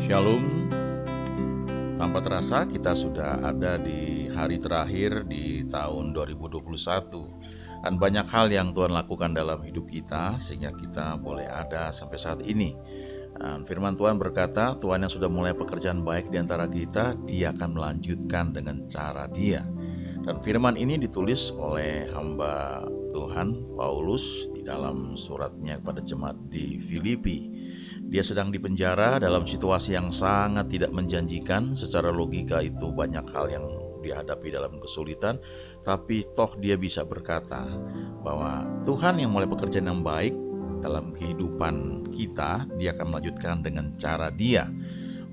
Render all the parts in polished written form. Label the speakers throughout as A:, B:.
A: Shalom, tanpa terasa kita sudah ada di hari terakhir di tahun 2021. Dan banyak hal yang Tuhan lakukan dalam hidup kita sehingga kita boleh ada sampai saat ini. Dan firman Tuhan berkata, Tuhan yang sudah mulai pekerjaan baik di antara kita, Dia akan melanjutkan dengan cara Dia. Dan firman ini ditulis oleh hamba Tuhan Paulus di dalam suratnya kepada jemaat di Filipi. Dia sedang dipenjara dalam situasi yang sangat tidak menjanjikan. Secara logika itu banyak hal yang dihadapi dalam kesulitan, tapi toh dia bisa berkata bahwa Tuhan yang mulai pekerjaan yang baik dalam kehidupan kita, Dia akan melanjutkan dengan cara Dia.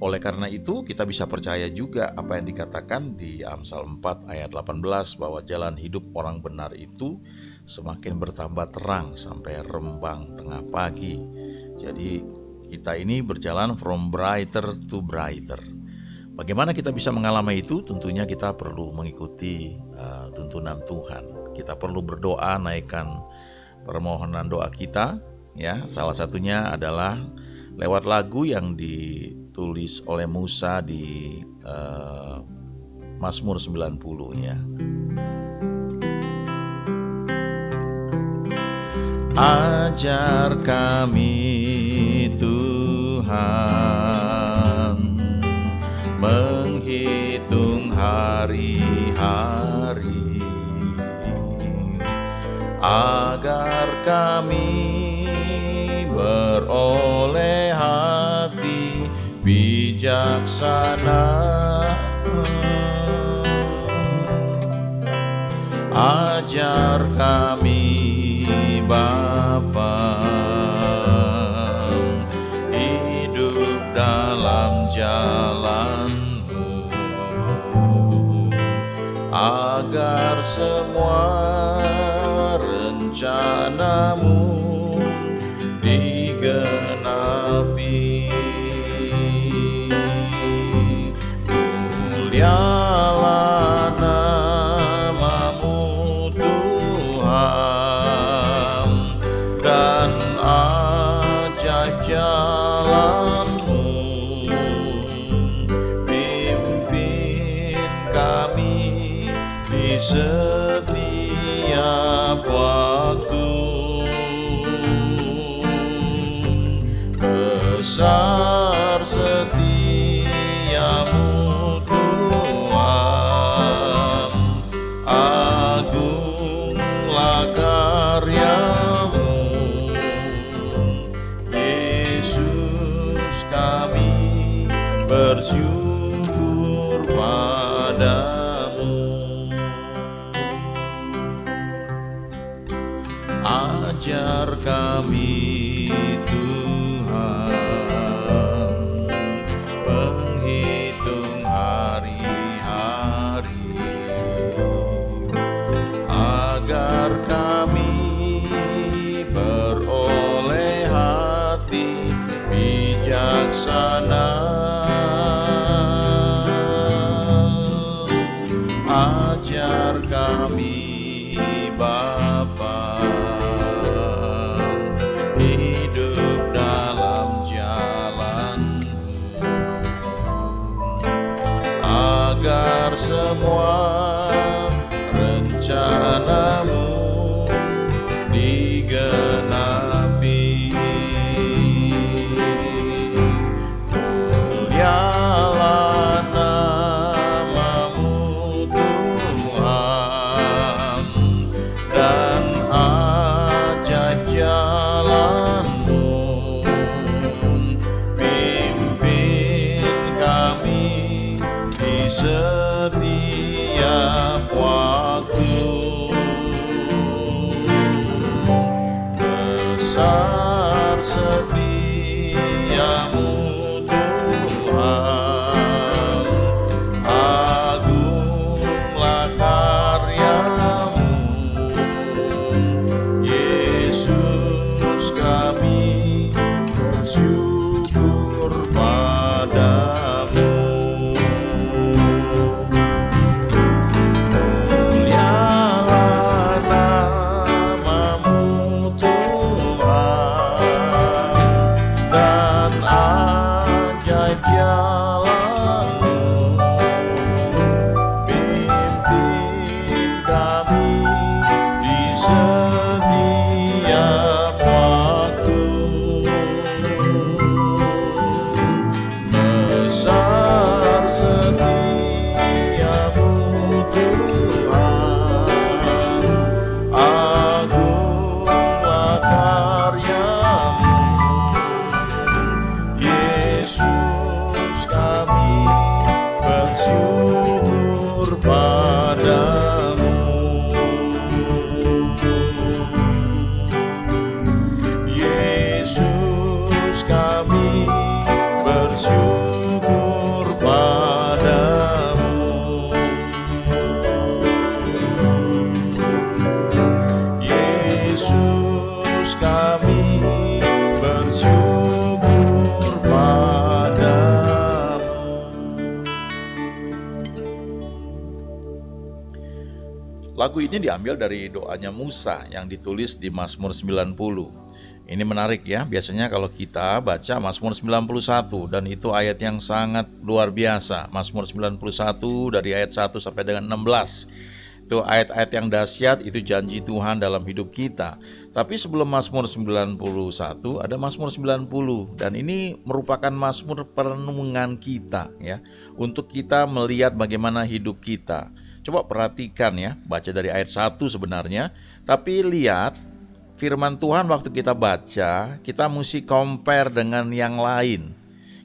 A: Oleh karena itu kita bisa percaya juga apa yang dikatakan di Amsal 4 ayat 18 bahwa jalan hidup orang benar itu semakin bertambah terang sampai rembang tengah pagi. Jadi kita ini berjalan from brighter to brighter. Bagaimana kita bisa mengalami itu? Tentunya kita perlu mengikuti tuntunan Tuhan. Kita perlu berdoa, naikkan permohonan doa kita. Ya, salah satunya adalah lewat lagu yang ditulis oleh Musa di Mazmur 90 ya. Ajar kami Tuhan menghitung hari-hari agar kami beroleh hati bijaksana. Ajar kami Bapa hidup dalam jalan-Mu, agar semua rencana-Mu digenapi. Mulialah nama-Mu Tuhan, dan ajaib jalan-Mu. Pimpin kami di setiap waktu. Besar setiamu Tuhan, agunglah karya-Mu. Yesus, kami bersyukur padamu. Ajar kami Tuhan menghitung hari-hari agar kami beroleh hati bijaksana. Ajar kami Bapa hidup dalam jalan-Mu, agar semua rencana-Mu digenapi. Mulialah nama-Mu Tuhan, dan ajaib jalan-Mu. Pimpin kami di setiap jalan-Mu, pimpin kami di setiap waktu. Besar setiamu Tuhan, agunglah karya-Mu. Yesus, kami bersyukur padamu. Yesus, kami bersyukur padamu. Yesus, kami bersyukur padamu. Lagu ini diambil dari doanya Musa yang ditulis di Mazmur 90. Ini menarik ya, biasanya kalau kita baca Mazmur 91 dan itu ayat yang sangat luar biasa. Mazmur 91 dari ayat 1 sampai dengan 16. Itu ayat-ayat yang dahsyat, itu janji Tuhan dalam hidup kita. Tapi sebelum Mazmur 91 ada Mazmur 90 dan ini merupakan Mazmur perenungan kita ya, untuk kita melihat bagaimana hidup kita. Coba perhatikan ya, baca dari ayat 1 sebenarnya, tapi lihat firman Tuhan waktu kita baca, kita mesti compare dengan yang lain.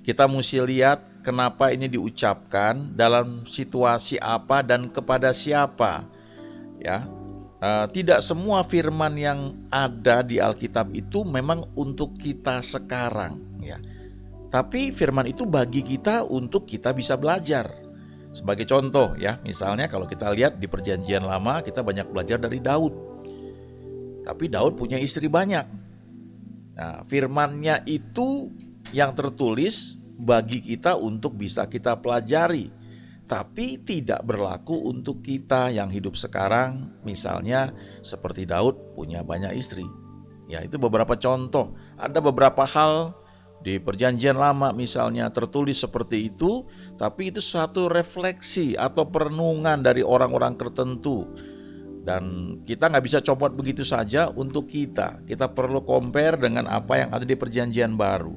A: Kita mesti lihat kenapa ini diucapkan, dalam situasi apa dan kepada siapa. Ya, tidak semua firman yang ada di Alkitab itu memang untuk kita sekarang. Ya, tapi firman itu bagi kita untuk kita bisa belajar. Sebagai contoh ya, misalnya kalau kita lihat di Perjanjian Lama, kita banyak belajar dari Daud. Tapi Daud punya istri banyak. Nah, firman-Nya itu yang tertulis bagi kita untuk bisa kita pelajari. Tapi tidak berlaku untuk kita yang hidup sekarang, misalnya seperti Daud punya banyak istri. Ya, itu beberapa contoh. Ada beberapa hal di Perjanjian Lama misalnya tertulis seperti itu, tapi itu suatu refleksi atau perenungan dari orang-orang tertentu. Dan kita nggak bisa copot begitu saja untuk kita. Kita perlu compare dengan apa yang ada di Perjanjian Baru.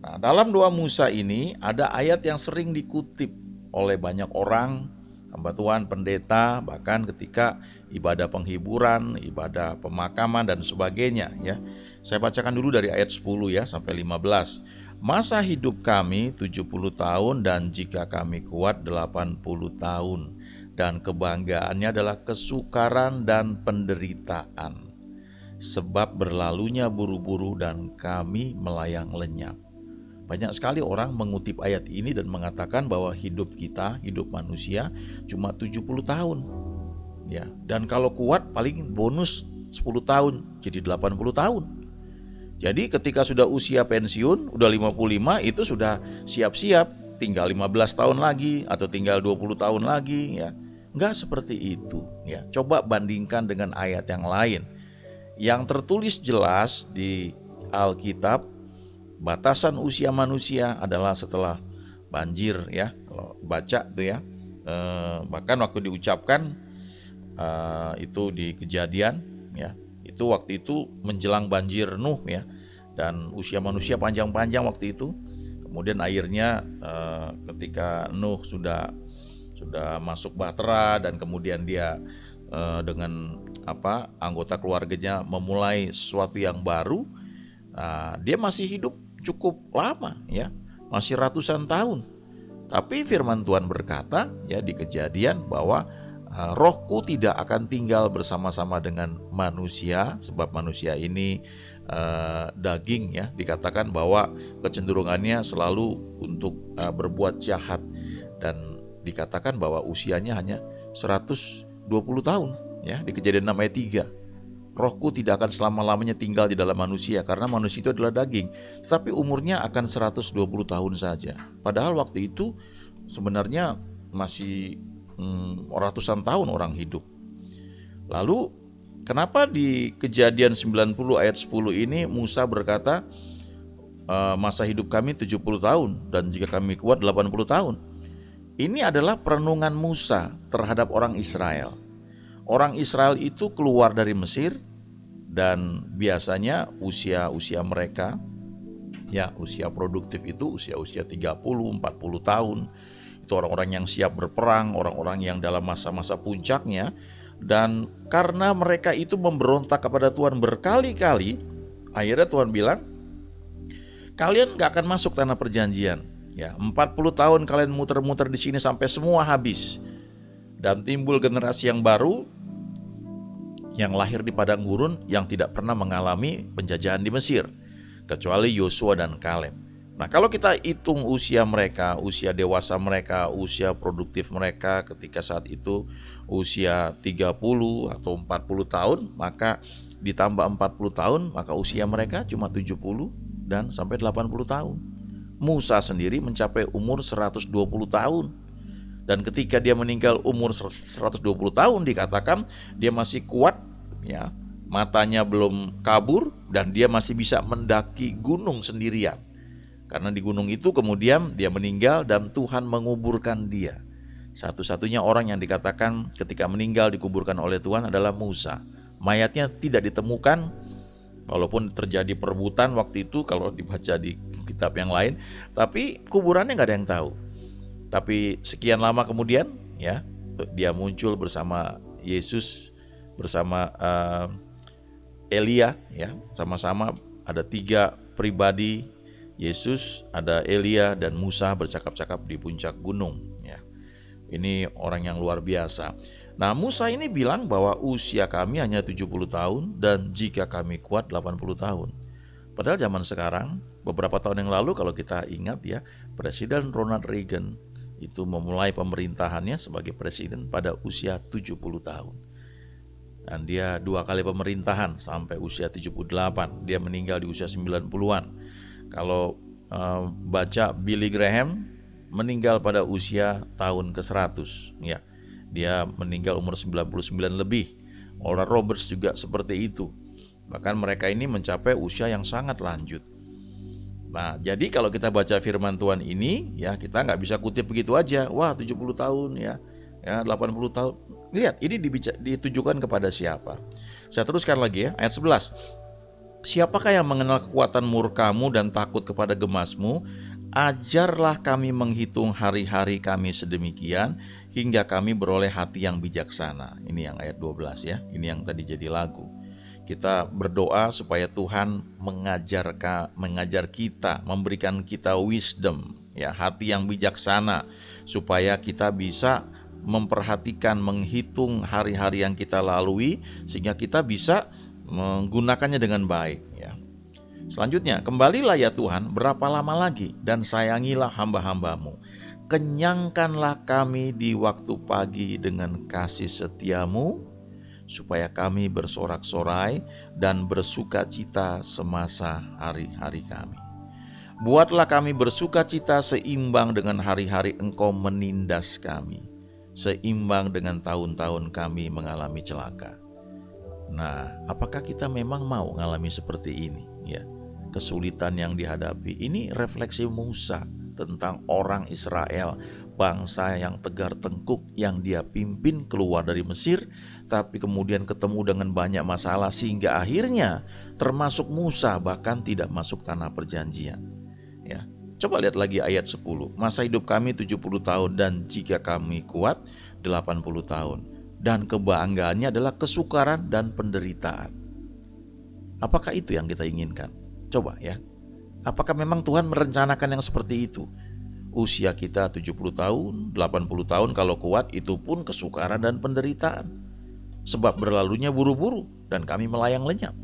A: Nah, dalam doa Musa ini ada ayat yang sering dikutip oleh banyak orang, hamba Tuhan, pendeta, bahkan ketika ibadah penghiburan, ibadah pemakaman dan sebagainya ya. Saya bacakan dulu dari ayat 10 ya sampai 15. Masa hidup kami 70 tahun dan jika kami kuat 80 tahun. Dan kebanggaannya adalah kesukaran dan penderitaan. Sebab berlalunya buru-buru dan kami melayang lenyap. Banyak sekali orang mengutip ayat ini dan mengatakan bahwa hidup kita, hidup manusia cuma 70 tahun. Ya, dan kalau kuat paling bonus 10 tahun jadi 80 tahun. Jadi ketika sudah usia pensiun, udah 55 itu sudah siap-siap, tinggal 15 tahun lagi atau tinggal 20 tahun lagi ya. Enggak seperti itu ya. Coba bandingkan dengan ayat yang lain. Yang tertulis jelas di Alkitab, batasan usia manusia adalah setelah banjir ya. Kalau baca tuh ya, bahkan waktu diucapkan itu di Kejadian ya, itu waktu itu menjelang banjir Nuh ya, dan usia manusia panjang-panjang waktu itu. Kemudian airnya ketika Nuh sudah masuk bahtera dan kemudian dia dengan anggota keluarganya memulai sesuatu yang baru, dia masih hidup cukup lama ya, masih ratusan tahun. Tapi firman Tuhan berkata ya di Kejadian bahwa rohku tidak akan tinggal bersama-sama dengan manusia, sebab manusia ini daging ya, dikatakan bahwa kecenderungannya selalu untuk berbuat jahat, dan dikatakan bahwa usianya hanya 120 tahun ya, di Kejadian 6 ayat 3. Rohku tidak akan selama-lamanya tinggal di dalam manusia, karena manusia itu adalah daging, tetapi umurnya akan 120 tahun saja. Padahal waktu itu sebenarnya masih ratusan tahun orang hidup. Lalu kenapa di Kejadian 90 ayat 10 ini Musa berkata masa hidup kami 70 tahun dan jika kami kuat 80 tahun. Ini adalah perenungan Musa terhadap orang Israel. Orang Israel itu keluar dari Mesir dan biasanya usia mereka, ya usia produktif itu usia 30-40 tahun. Itu orang-orang yang siap berperang, orang-orang yang dalam masa-masa puncaknya. Dan karena mereka itu memberontak kepada Tuhan berkali-kali, akhirnya Tuhan bilang, kalian gak akan masuk tanah perjanjian. Ya, 40 tahun kalian muter-muter di sini sampai semua habis. Dan timbul generasi yang baru yang lahir di padang gurun yang tidak pernah mengalami penjajahan di Mesir, kecuali Yosua dan Kaleb. Nah, kalau kita hitung usia mereka, usia dewasa mereka, usia produktif mereka ketika saat itu usia 30 atau 40 tahun, maka ditambah 40 tahun, maka usia mereka cuma 70 dan sampai 80 tahun. Musa sendiri mencapai umur 120 tahun. Dan ketika dia meninggal umur 120 tahun dikatakan dia masih kuat, ya, matanya belum kabur dan dia masih bisa mendaki gunung sendirian. Karena di gunung itu kemudian dia meninggal dan Tuhan menguburkan dia. Satu-satunya orang yang dikatakan ketika meninggal dikuburkan oleh Tuhan adalah Musa. Mayatnya tidak ditemukan, walaupun terjadi perebutan waktu itu kalau dibaca di kitab yang lain, tapi kuburannya nggak ada yang tahu. Tapi sekian lama kemudian, ya, dia muncul bersama Yesus, bersama Elia, ya, sama-sama ada 3 pribadi, Yesus, ada Elia dan Musa bercakap-cakap di puncak gunung, ya. Ini orang yang luar biasa. Nah, Musa ini bilang bahwa usia kami hanya 70 tahun dan jika kami kuat 80 tahun. Padahal zaman sekarang, beberapa tahun yang lalu kalau kita ingat, ya, Presiden Ronald Reagan itu memulai pemerintahannya sebagai presiden pada usia 70 tahun. Dan dia 2 kali pemerintahan sampai usia 78. Dia meninggal di usia 90-an. Kalau baca Billy Graham meninggal pada usia tahun ke-100, ya. Dia meninggal umur 99 lebih. Oral Roberts juga seperti itu. Bahkan mereka ini mencapai usia yang sangat lanjut. Nah, jadi kalau kita baca firman Tuhan ini, ya, kita nggak bisa kutip begitu aja. Wah, 70 tahun, ya 80 tahun. Lihat, ini ditujukan kepada siapa? Saya teruskan lagi, ya, ayat 11. Siapakah yang mengenal kekuatan murkamu dan takut kepada gemasmu? Ajarlah kami menghitung hari-hari kami sedemikian hingga kami beroleh hati yang bijaksana. Ini yang ayat 12, ya. Ini yang tadi jadi lagu. Kita berdoa supaya Tuhan mengajar kita, memberikan kita wisdom, ya, hati yang bijaksana, supaya kita bisa memperhatikan, menghitung hari-hari yang kita lalui, sehingga kita bisa menggunakannya dengan baik, ya. Selanjutnya, kembalilah ya Tuhan, berapa lama lagi, dan sayangilah hamba-hambamu. Kenyangkanlah kami di waktu pagi dengan kasih setiamu, supaya kami bersorak-sorai dan bersuka cita semasa hari-hari kami. Buatlah kami bersuka cita seimbang dengan hari-hari Engkau menindas kami, seimbang dengan tahun-tahun kami mengalami celaka. Nah, apakah kita memang mau mengalami seperti ini, ya? Kesulitan yang dihadapi. Ini refleksi Musa tentang orang Israel, bangsa yang tegar tengkuk yang dia pimpin keluar dari Mesir, tapi kemudian ketemu dengan banyak masalah sehingga akhirnya termasuk Musa bahkan tidak masuk tanah perjanjian, ya. Coba lihat lagi ayat 10. Masa hidup kami 70 tahun dan jika kami kuat 80 tahun. Dan kebanggaannya adalah kesukaran dan penderitaan. Apakah itu yang kita inginkan? Coba, ya. Apakah memang Tuhan merencanakan yang seperti itu? Usia kita 70 tahun, 80 tahun kalau kuat, itu pun kesukaran dan penderitaan. Sebab berlalunya buru-buru dan kami melayang lenyap.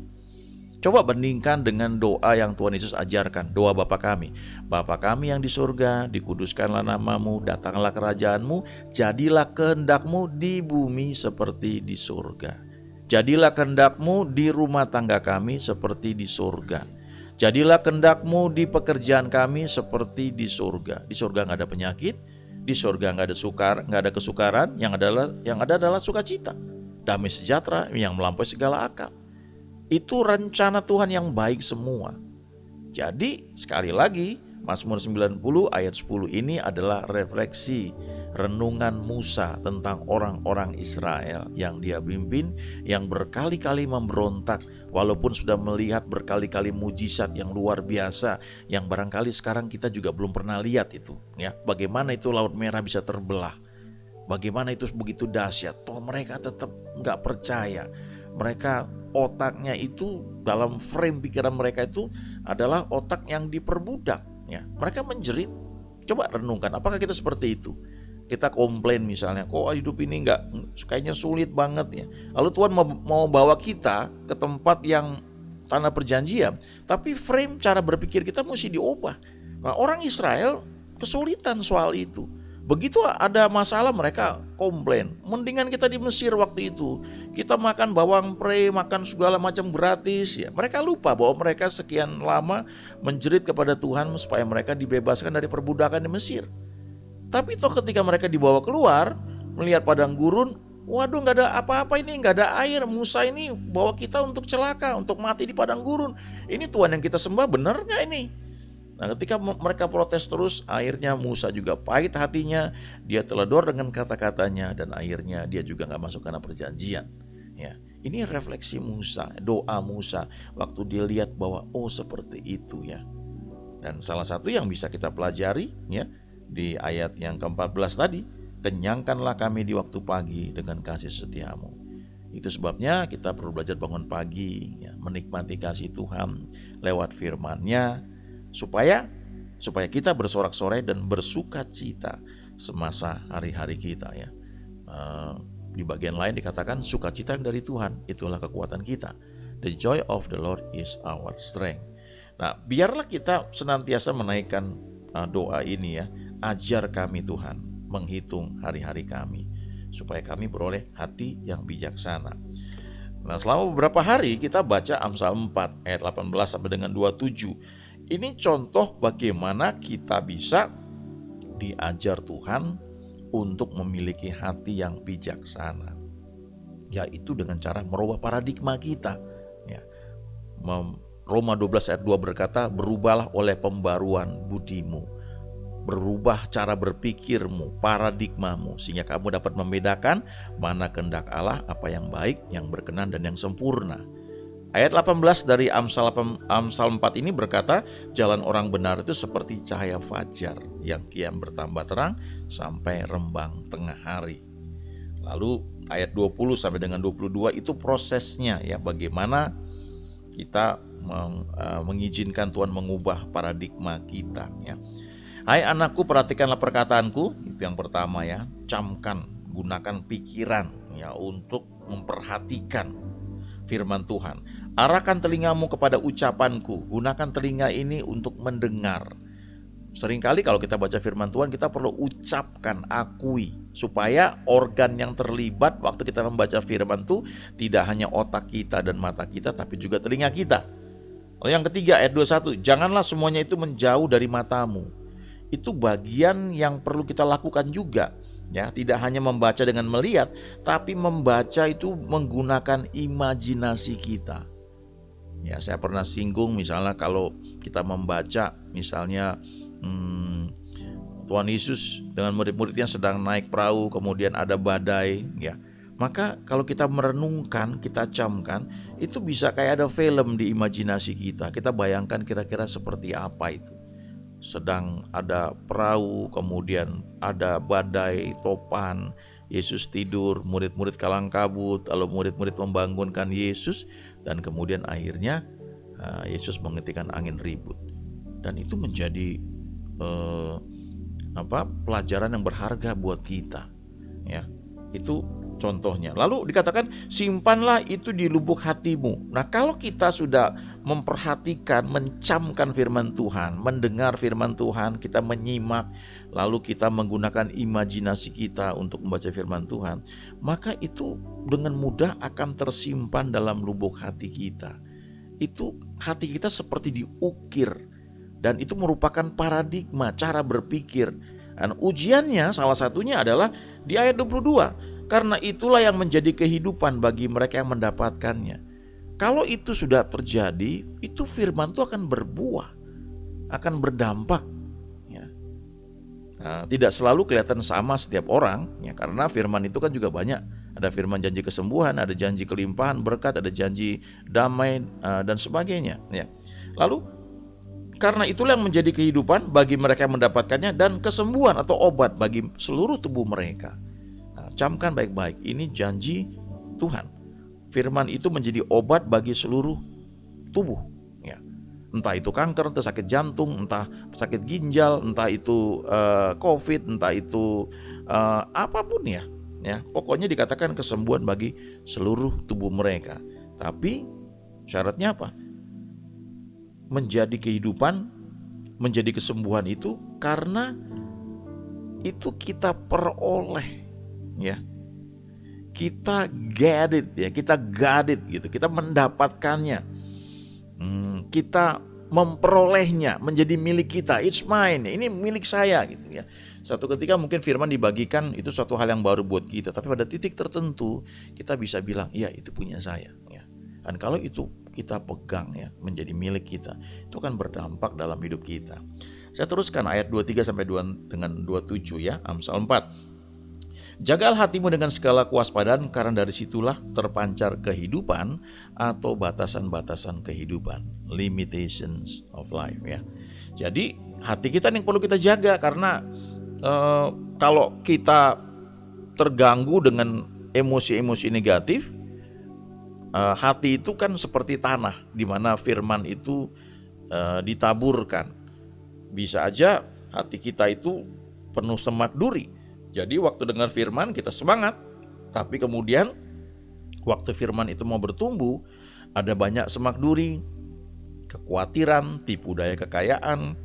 A: Coba bandingkan dengan doa yang Tuhan Yesus ajarkan, doa Bapa kami. Bapa kami yang di surga, dikuduskanlah namamu, datanglah kerajaanmu, jadilah kehendakmu di bumi seperti di surga. Jadilah kehendakmu di rumah tangga kami seperti di surga. Jadilah kehendakmu di pekerjaan kami seperti di surga. Di surga nggak ada penyakit, di surga nggak ada kesukaran, yang ada adalah sukacita, damai sejahtera yang melampaui segala akal. Itu rencana Tuhan yang baik semua. Jadi sekali lagi Mazmur 90 ayat 10 ini adalah refleksi renungan Musa tentang orang-orang Israel yang dia pimpin, yang berkali-kali memberontak walaupun sudah melihat berkali-kali mujizat yang luar biasa yang barangkali sekarang kita juga belum pernah lihat itu, ya. Bagaimana itu Laut Merah bisa terbelah, bagaimana itu begitu dahsyat. Toh mereka tetap nggak percaya. Mereka otaknya itu, dalam frame pikiran mereka itu adalah otak yang diperbudak, ya. Mereka menjerit. Coba renungkan, apakah kita seperti itu? Kita komplain misalnya, kok hidup ini kayaknya sulit banget ya. Lalu Tuhan mau bawa kita ke tempat yang tanah perjanjian, tapi frame cara berpikir kita mesti diubah. Nah, orang Israel kesulitan soal itu. Begitu ada masalah mereka komplain. Mendingan kita di Mesir waktu itu, kita makan bawang pre, makan segala macam gratis ya. Mereka lupa bahwa mereka sekian lama menjerit kepada Tuhan supaya mereka dibebaskan dari perbudakan di Mesir. Tapi toh ketika mereka dibawa keluar, melihat padang gurun, waduh gak ada apa-apa ini, gak ada air. Musa ini bawa kita untuk celaka, untuk mati di padang gurun. Ini Tuhan yang kita sembah benar gak ini? Nah, ketika mereka protes terus, akhirnya Musa juga pahit hatinya. Dia teledor dengan kata-katanya, dan akhirnya dia juga gak masuk tanah perjanjian. Ya, ini refleksi Musa, doa Musa waktu dia lihat bahwa seperti itu ya. Dan salah satu yang bisa kita pelajari ya, di ayat yang ke-14 tadi, kenyangkanlah kami di waktu pagi dengan kasih setiamu. Itu sebabnya kita perlu belajar bangun pagi ya, menikmati kasih Tuhan lewat firman-Nya, supaya kita bersorak-sorai dan bersuka cita semasa hari-hari kita ya. Di bagian lain dikatakan sukacita yang dari Tuhan itulah kekuatan kita. The joy of the Lord is our strength. Nah, biarlah kita senantiasa menaikkan doa ini ya. Ajar kami Tuhan menghitung hari-hari kami, supaya kami beroleh hati yang bijaksana. Nah, selama beberapa hari kita baca Amsal 4 ayat 18 sampai dengan 27. Ini contoh bagaimana kita bisa diajar Tuhan untuk memiliki hati yang bijaksana, yaitu dengan cara merubah paradigma kita ya. Roma 12 ayat 2 berkata, berubahlah oleh pembaruan budimu, berubah cara berpikirmu, paradigmamu, sehingga kamu dapat membedakan mana kehendak Allah, apa yang baik, yang berkenan, dan yang sempurna. Ayat 18 dari Amsal 4 ini berkata, jalan orang benar itu seperti cahaya fajar yang kian bertambah terang sampai rembang tengah hari. Lalu ayat 20 sampai dengan 22 itu prosesnya ya, bagaimana kita mengizinkan Tuhan mengubah paradigma kita ya. Hai anakku, perhatikanlah perkataanku, itu yang pertama ya. Camkan, gunakan pikiran ya untuk memperhatikan firman Tuhan. Arahkan telingamu kepada ucapanku, gunakan telinga ini untuk mendengar. Seringkali kalau kita baca firman Tuhan, kita perlu ucapkan, akui, supaya organ yang terlibat waktu kita membaca firman itu tidak hanya otak kita dan mata kita, tapi juga telinga kita. Lalu yang ketiga ayat 21, janganlah semuanya itu menjauh dari matamu. Itu bagian yang perlu kita lakukan juga ya, tidak hanya membaca dengan melihat, tapi membaca itu menggunakan imajinasi kita. Ya, saya pernah singgung misalnya kalau kita membaca misalnya Tuhan Yesus dengan murid-muridnya sedang naik perahu, kemudian ada badai ya. Maka kalau kita merenungkan, kita camkan, itu bisa kayak ada film di imajinasi kita. Kita bayangkan kira-kira seperti apa itu. Sedang ada perahu, kemudian ada badai, topan, Yesus tidur, murid-murid kalang kabut, lalu murid-murid membangunkan Yesus, dan kemudian akhirnya Yesus menghentikan angin ribut. Dan itu menjadi pelajaran yang berharga buat kita ya. Itu contohnya. Lalu dikatakan simpanlah itu di lubuk hatimu. Nah, kalau kita sudah memperhatikan, mencamkan firman Tuhan, mendengar firman Tuhan, kita menyimak, lalu kita menggunakan imajinasi kita untuk membaca firman Tuhan, maka itu dengan mudah akan tersimpan dalam lubuk hati kita. Itu hati kita seperti diukir, dan itu merupakan paradigma, cara berpikir. Dan ujiannya salah satunya adalah di ayat 22. Karena itulah yang menjadi kehidupan bagi mereka yang mendapatkannya. Kalau itu sudah terjadi, itu firman itu akan berbuah. akan berdampak. Ya. Tidak selalu kelihatan sama setiap orang, ya, karena firman itu kan juga banyak. Ada firman janji kesembuhan, ada janji kelimpahan berkat, ada janji damai dan sebagainya. Ya. Lalu karena itulah yang menjadi kehidupan bagi mereka yang mendapatkannya dan kesembuhan atau obat bagi seluruh tubuh mereka. Camkan baik-baik, ini janji Tuhan. Firman itu menjadi obat bagi seluruh tubuh. Ya. Entah itu kanker, entah sakit jantung, entah sakit ginjal, entah itu COVID, entah itu apapun ya. Pokoknya dikatakan kesembuhan bagi seluruh tubuh mereka. Tapi syaratnya apa? Menjadi kehidupan, menjadi kesembuhan itu karena itu kita peroleh. Ya, kita get it, ya, kita got it gitu, kita mendapatkannya, kita memperolehnya menjadi milik kita. It's mine, ini milik saya gitu ya. Suatu ketika mungkin firman dibagikan itu suatu hal yang baru buat kita, tapi pada titik tertentu kita bisa bilang, iya itu punya saya. Ya. Dan kalau itu kita pegang ya menjadi milik kita, itu akan berdampak dalam hidup kita. Saya teruskan ayat 23 sampai 27 ya, Amsal 4. Jagalah hatimu dengan segala kewaspadaan, karena dari situlah terpancar kehidupan atau batasan-batasan kehidupan, limitations of life ya. Jadi hati kita yang perlu kita jaga, karena kalau kita terganggu dengan emosi-emosi negatif, hati itu kan seperti tanah di mana firman itu ditaburkan. Bisa aja hati kita itu penuh semak duri. Jadi waktu dengar firman kita semangat, tapi kemudian waktu firman itu mau bertumbuh, ada banyak semak duri, kekhawatiran, tipu daya kekayaan,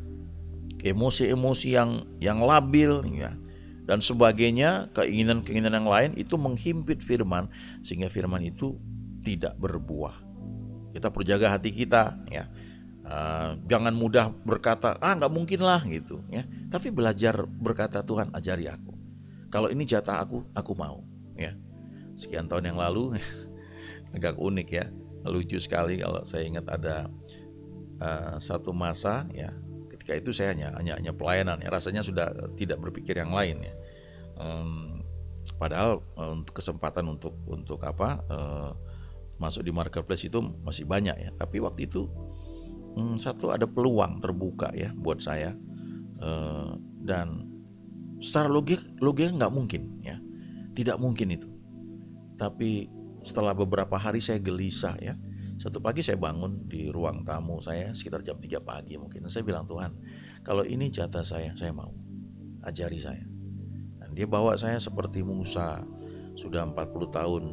A: emosi-emosi yang labil ya, dan sebagainya, keinginan-keinginan yang lain itu menghimpit firman sehingga firman itu tidak berbuah. Kita perlu jaga hati kita ya. Jangan mudah berkata, nggak mungkin lah gitu ya. Tapi belajar berkata, Tuhan ajari aku. Kalau ini jatah aku mau ya. Sekian tahun yang lalu agak unik ya, lucu sekali kalau saya ingat ada satu masa ya, ketika itu saya hanya pelayanan ya, rasanya sudah tidak berpikir yang lain ya. Padahal untuk kesempatan untuk masuk di marketplace itu masih banyak ya, tapi waktu itu satu ada peluang terbuka ya buat saya, dan secara logika nggak mungkin ya, tidak mungkin itu. Tapi setelah beberapa hari saya gelisah ya. Satu pagi saya bangun di ruang tamu saya sekitar jam 3 pagi mungkin. Saya bilang, Tuhan, kalau ini jatah saya mau, ajari saya. Dan dia bawa saya seperti Musa, sudah 40 tahun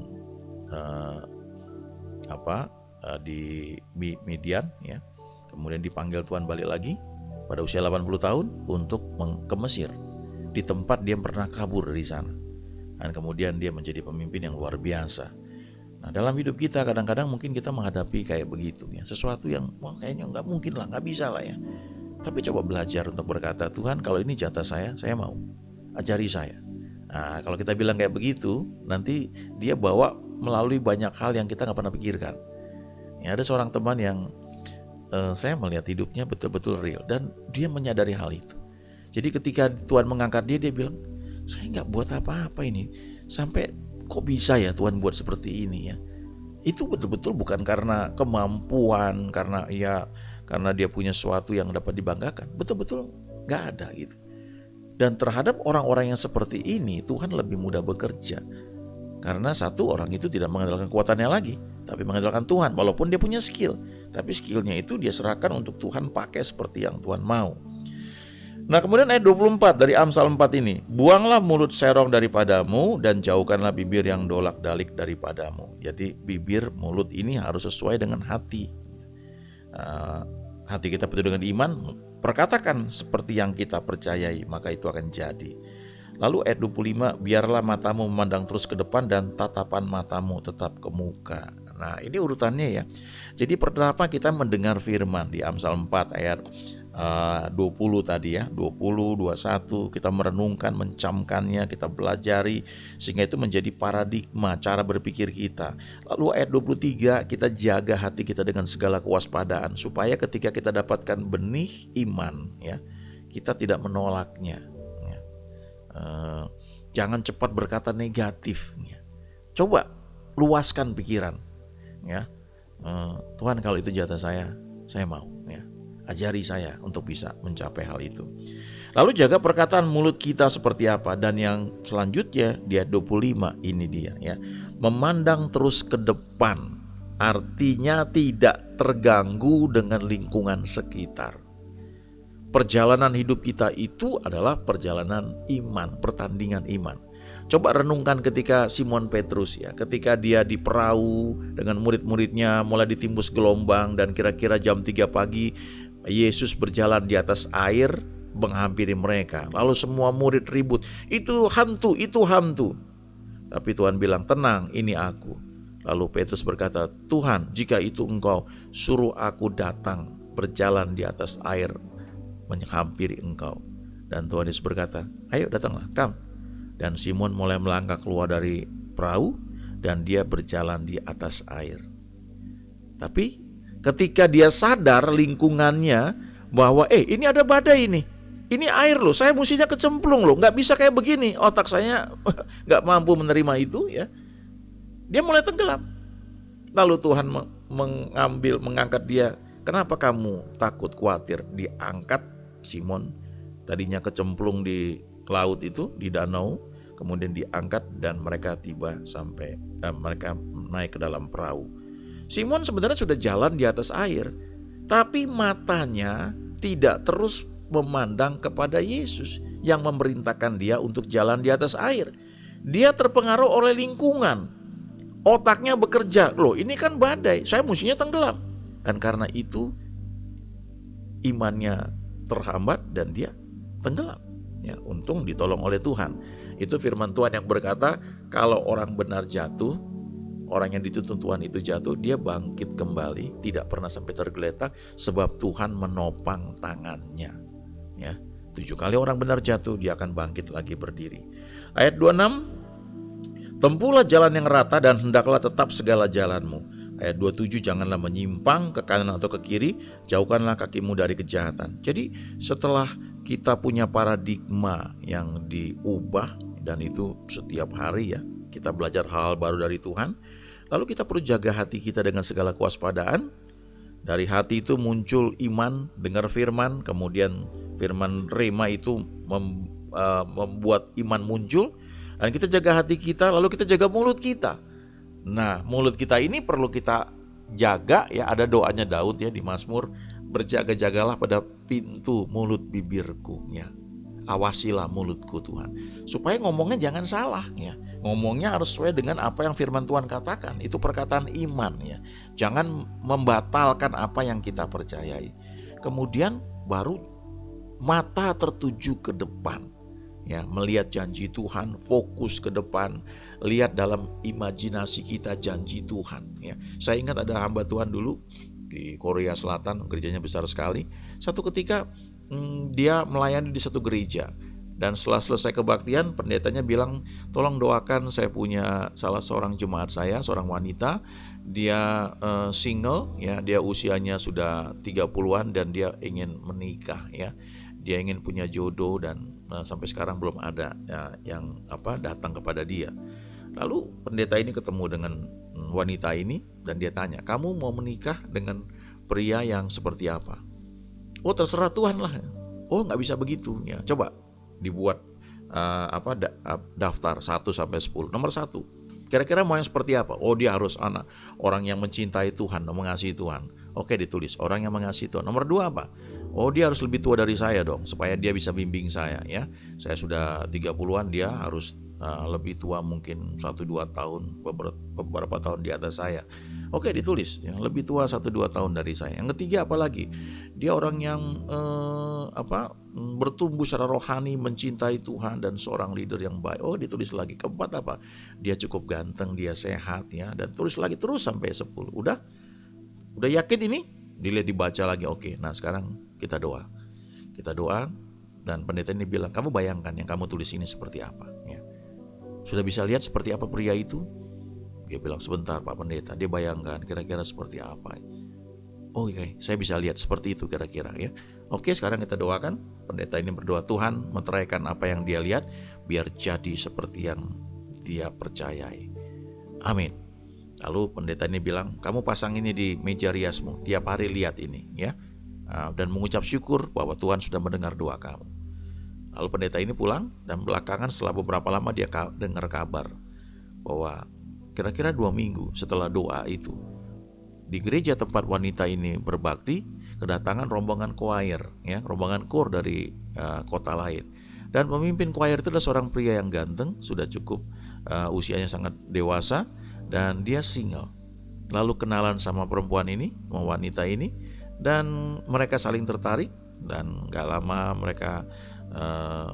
A: di Midian ya. Kemudian dipanggil Tuhan balik lagi pada usia 80 tahun untuk ke Mesir, di tempat dia pernah kabur dari sana. Dan kemudian dia menjadi pemimpin yang luar biasa. Nah, dalam hidup kita kadang-kadang mungkin kita menghadapi kayak begitu ya, sesuatu yang kayaknya nggak mungkin lah, nggak bisa lah ya. Tapi coba belajar untuk berkata, Tuhan kalau ini jatah saya mau, ajari saya. Nah, kalau kita bilang kayak begitu, nanti dia bawa melalui banyak hal yang kita nggak pernah pikirkan. Ya, ada seorang teman yang saya melihat hidupnya betul-betul real, dan dia menyadari hal itu. Jadi ketika Tuhan mengangkat dia bilang, saya nggak buat apa-apa ini, sampai kok bisa ya Tuhan buat seperti ini ya. Itu betul-betul bukan karena kemampuan, karena dia punya sesuatu yang dapat dibanggakan. Betul-betul nggak ada gitu. Dan terhadap orang-orang yang seperti ini, Tuhan lebih mudah bekerja. Karena satu, orang itu tidak mengandalkan kekuatannya lagi, tapi mengandalkan Tuhan. Walaupun dia punya skill, tapi skillnya itu dia serahkan untuk Tuhan pakai seperti yang Tuhan mau. Nah, kemudian ayat 24 dari Amsal 4 ini, buanglah mulut serong daripadamu dan jauhkanlah bibir yang dolak-dalik daripadamu. Jadi bibir, mulut ini harus sesuai dengan hati. Hati kita penuh dengan iman, perkatakan seperti yang kita percayai, maka itu akan jadi. Lalu ayat 25, biarlah matamu memandang terus ke depan dan tatapan matamu tetap ke muka. Nah, ini urutannya ya. Jadi pertama kita mendengar firman di Amsal 4 ayat 20 tadi ya, 20, 21 kita merenungkan, mencamkannya, kita pelajari sehingga itu menjadi paradigma cara berpikir kita. Lalu ayat 23 kita jaga hati kita dengan segala kewaspadaan supaya ketika kita dapatkan benih iman ya, kita tidak menolaknya ya. Jangan cepat berkata negatif ya. Coba luaskan pikiran ya. Tuhan, kalau itu jatah saya mau ya. Ajari saya untuk bisa mencapai hal itu. Lalu jaga perkataan mulut kita seperti apa. Dan yang selanjutnya di ayat 25 ini dia ya. Memandang terus ke depan, artinya tidak terganggu dengan lingkungan sekitar. Perjalanan hidup kita itu adalah perjalanan iman, pertandingan iman. Coba renungkan ketika Simon Petrus ya, ketika dia di perahu dengan murid-muridnya mulai ditimbus gelombang dan kira-kira jam 3 pagi Yesus berjalan di atas air menghampiri mereka. Lalu semua murid ribut, itu hantu, itu hantu. Tapi Tuhan bilang, tenang, ini aku. Lalu Petrus berkata, Tuhan, jika itu engkau, suruh aku datang berjalan di atas air menghampiri engkau. Dan Tuhan Yesus berkata, ayo datanglah, come. Dan Simon mulai melangkah keluar dari perahu dan dia berjalan di atas air. Tapi ketika dia sadar lingkungannya bahwa ini ada badai ini air loh, saya mestinya kecemplung loh, gak bisa kayak begini, otak saya gak mampu menerima itu ya. Dia mulai tenggelam. Lalu Tuhan mengangkat dia. Kenapa kamu takut, khawatir? Diangkat Simon, tadinya kecemplung di laut itu, di danau, kemudian diangkat dan mereka tiba sampai mereka naik ke dalam perahu. Simon sebenarnya sudah jalan di atas air, tapi matanya tidak terus memandang kepada Yesus yang memerintahkan dia untuk jalan di atas air. Dia terpengaruh oleh lingkungan. Otaknya bekerja, loh ini kan badai, saya mestinya tenggelam. Dan karena itu imannya terhambat dan dia tenggelam. Ya, untung ditolong oleh Tuhan. Itu firman Tuhan yang berkata, kalau orang benar jatuh, orang yang dituntun Tuhan itu jatuh, dia bangkit kembali, tidak pernah sampai tergeletak, sebab Tuhan menopang tangannya. Ya, 7 kali orang benar jatuh, dia akan bangkit lagi berdiri. Ayat 26, tempuhlah jalan yang rata dan hendaklah tetap segala jalanmu. Ayat 27, janganlah menyimpang ke kanan atau ke kiri, jauhkanlah kakimu dari kejahatan. Jadi setelah kita punya paradigma yang diubah, dan itu setiap hari ya, kita belajar hal baru dari Tuhan. Lalu kita perlu jaga hati kita dengan segala kewaspadaan. Dari hati itu muncul iman, dengar firman, kemudian firman rema itu membuat iman muncul. Dan kita jaga hati kita, lalu kita jaga mulut kita. Nah, mulut kita ini perlu kita jaga ya, ada doanya Daud ya di Mazmur, berjaga-jagalah pada pintu mulut bibirku ya. Awasilah mulutku Tuhan, supaya ngomongnya jangan salah ya. Ngomongnya harus sesuai dengan apa yang firman Tuhan katakan. Itu perkataan iman ya. Jangan membatalkan apa yang kita percayai. Kemudian baru mata tertuju ke depan ya, melihat janji Tuhan, fokus ke depan, lihat dalam imajinasi kita janji Tuhan ya. Saya ingat ada hamba Tuhan dulu di Korea Selatan, gerejanya besar sekali. Satu ketika dia melayani di satu gereja, dan setelah selesai kebaktian, pendetanya bilang, tolong doakan, saya punya salah seorang jemaat saya, seorang wanita, dia single ya, dia usianya sudah 30-an dan dia ingin menikah ya. Dia ingin punya jodoh dan sampai sekarang belum ada ya, yang datang kepada dia. Lalu pendeta ini ketemu dengan wanita ini dan dia tanya, kamu mau menikah dengan pria yang seperti apa? Oh terserah Tuhan lah. Oh nggak bisa begitu ya. Coba dibuat daftar 1 sampai 10. Nomor 1, kira-kira mau yang seperti apa? Oh dia harus orang yang mencintai Tuhan, mengasihi Tuhan. Oke, ditulis orang yang mengasihi Tuhan. Nomor 2 apa? Oh dia harus lebih tua dari saya dong, supaya dia bisa bimbing saya ya. Saya sudah 30-an, dia harus lebih tua mungkin 1-2 tahun, beberapa tahun di atas saya. Oke, ditulis ya, lebih tua 1-2 tahun dari saya. Yang ketiga apa lagi? Dia orang yang bertumbuh secara rohani, mencintai Tuhan dan seorang leader yang baik. Oh, ditulis lagi. Keempat apa? Dia cukup ganteng, dia sehat ya, dan tulis lagi terus sampai 10. Udah yakin ini? Dilihat, dibaca lagi. Oke, nah sekarang kita doa. Kita doa, dan pendeta ini bilang, kamu bayangkan yang kamu tulis ini seperti apa, ya. Sudah bisa lihat seperti apa pria itu? Dia bilang, sebentar Pak Pendeta. Dia bayangkan kira-kira seperti apa. Oh oke, saya bisa lihat seperti itu kira-kira, ya. Oke, sekarang kita doakan. Pendeta ini berdoa, Tuhan meteraikan apa yang dia lihat, biar jadi seperti yang dia percayai. Amin. Lalu pendeta ini bilang, kamu pasang ini di meja riasmu, tiap hari lihat ini, ya. Dan mengucap syukur bahwa Tuhan sudah mendengar doa kamu. Lalu pendeta ini pulang, dan belakangan setelah beberapa lama dia dengar kabar bahwa kira-kira 2 minggu setelah doa itu, di gereja tempat wanita ini berbakti, kedatangan rombongan choir, ya, rombongan kor dari kota lain. Dan pemimpin choir itu adalah seorang pria yang ganteng, sudah cukup usianya sangat dewasa, dan dia single. Lalu kenalan sama perempuan ini, sama wanita ini, dan mereka saling tertarik, dan gak lama mereka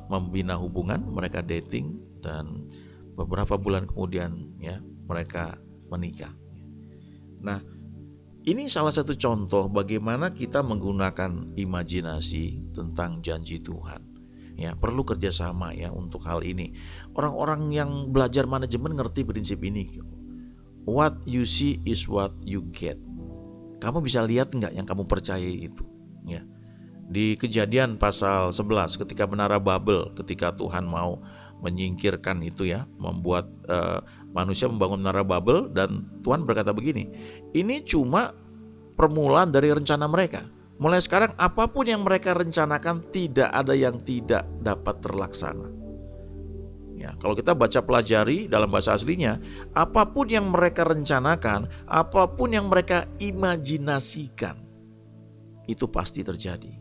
A: membina hubungan, mereka dating, dan beberapa bulan kemudian, ya, mereka menikah. Nah, ini salah satu contoh bagaimana kita menggunakan imajinasi tentang janji Tuhan. Ya, perlu kerjasama, ya, untuk hal ini. Orang-orang yang belajar manajemen ngerti prinsip ini. What you see is what you get. Kamu bisa lihat nggak yang kamu percayai itu, ya. Di Kejadian pasal 11, ketika menara Babel, ketika Tuhan mau menyingkirkan itu, ya, membuat manusia membangun menara Babel, dan Tuhan berkata begini, ini cuma permulaan dari rencana mereka. Mulai sekarang apapun yang mereka rencanakan, tidak ada yang tidak dapat terlaksana. Ya, kalau kita baca pelajari dalam bahasa aslinya, apapun yang mereka rencanakan, apapun yang mereka imajinasikan, itu pasti terjadi.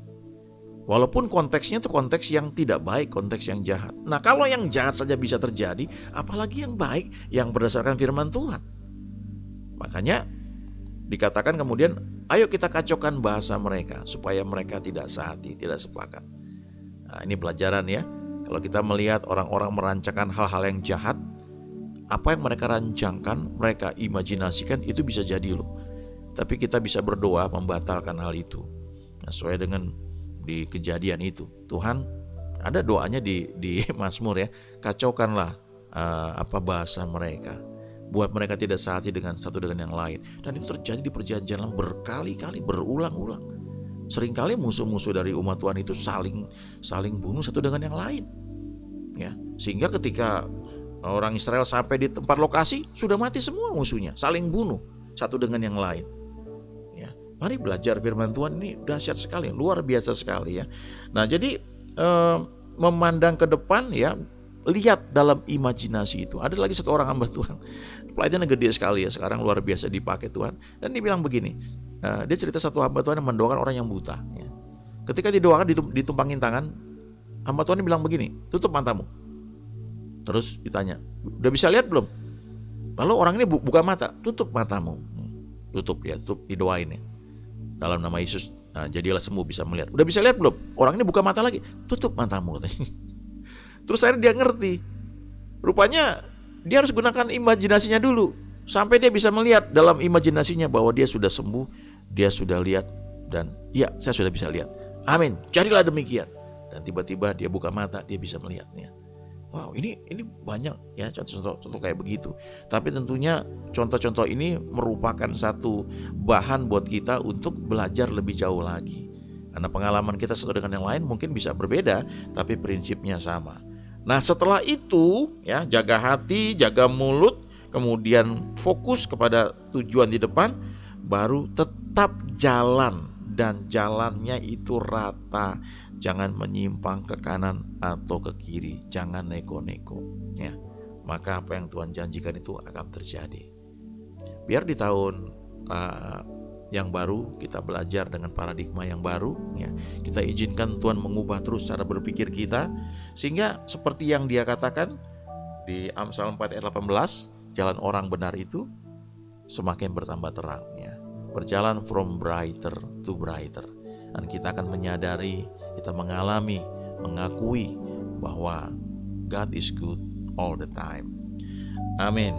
A: Walaupun konteksnya itu konteks yang tidak baik, konteks yang jahat. Nah, kalau yang jahat saja bisa terjadi, apalagi yang baik yang berdasarkan firman Tuhan. Makanya dikatakan kemudian, ayo kita kacaukan bahasa mereka supaya mereka tidak sehati, tidak sepakat. Nah, ini pelajaran, ya. Kalau kita melihat orang-orang merancangkan hal-hal yang jahat, apa yang mereka rancangkan, mereka imajinasikan, itu bisa jadi loh. Tapi kita bisa berdoa membatalkan hal itu. Nah, sesuai dengan di Kejadian itu, Tuhan ada doanya di Mazmur, ya, kacaukanlah bahasa mereka, buat mereka tidak sehati dengan satu dengan yang lain. Dan itu terjadi di perjanjian lama berkali-kali, berulang-ulang. Seringkali musuh-musuh dari umat Tuhan itu saling bunuh satu dengan yang lain, ya. Sehingga ketika orang Israel sampai di tempat lokasi, sudah mati semua musuhnya, saling bunuh satu dengan yang lain. Ya, mari belajar firman Tuhan, ini dahsyat sekali, luar biasa sekali, ya. Nah, jadi memandang ke depan, ya, lihat dalam imajinasi itu. Ada lagi satu orang hamba Tuhan, pelayanannya gede sekali, ya, sekarang luar biasa dipakai Tuhan. Dan dia bilang begini, dia cerita satu hamba Tuhan yang mendoakan orang yang buta, ya. Ketika didoakan, ditumpangin tangan, hamba Tuhan bilang begini, tutup matamu. Terus ditanya, udah bisa lihat belum? Lalu orang ini buka mata, tutup matamu. Tutup, didoain, ya. Dalam nama Yesus, jadilah sembuh, bisa melihat. Udah bisa lihat belum? Orang ini buka mata lagi, tutup matamu. Terus akhirnya dia ngerti, rupanya dia harus gunakan imajinasinya dulu, sampai dia bisa melihat dalam imajinasinya bahwa dia sudah sembuh, dia sudah lihat, dan ya, saya sudah bisa lihat. Amin, jadilah demikian. Dan tiba-tiba dia buka mata, dia bisa melihatnya. Wow, ini banyak, ya, contoh kayak begitu. Tapi tentunya contoh-contoh ini merupakan satu bahan buat kita untuk belajar lebih jauh lagi. Karena pengalaman kita satu dengan yang lain mungkin bisa berbeda, tapi prinsipnya sama. Nah, setelah itu, ya, jaga hati, jaga mulut, kemudian fokus kepada tujuan di depan, baru tetap jalan, dan jalannya itu rata. Jangan menyimpang ke kanan atau ke kiri, jangan neko-neko, ya. Maka apa yang Tuhan janjikan itu akan terjadi. Biar di tahun yang baru kita belajar dengan paradigma yang baru, ya. Kita izinkan Tuhan mengubah terus cara berpikir kita, sehingga seperti yang Dia katakan di Amsal 4 ayat 18, jalan orang benar itu semakin bertambah terang, ya. Berjalan from brighter to brighter. Dan kita akan menyadari, kita mengalami, mengakui bahwa God is good all the time. Amin.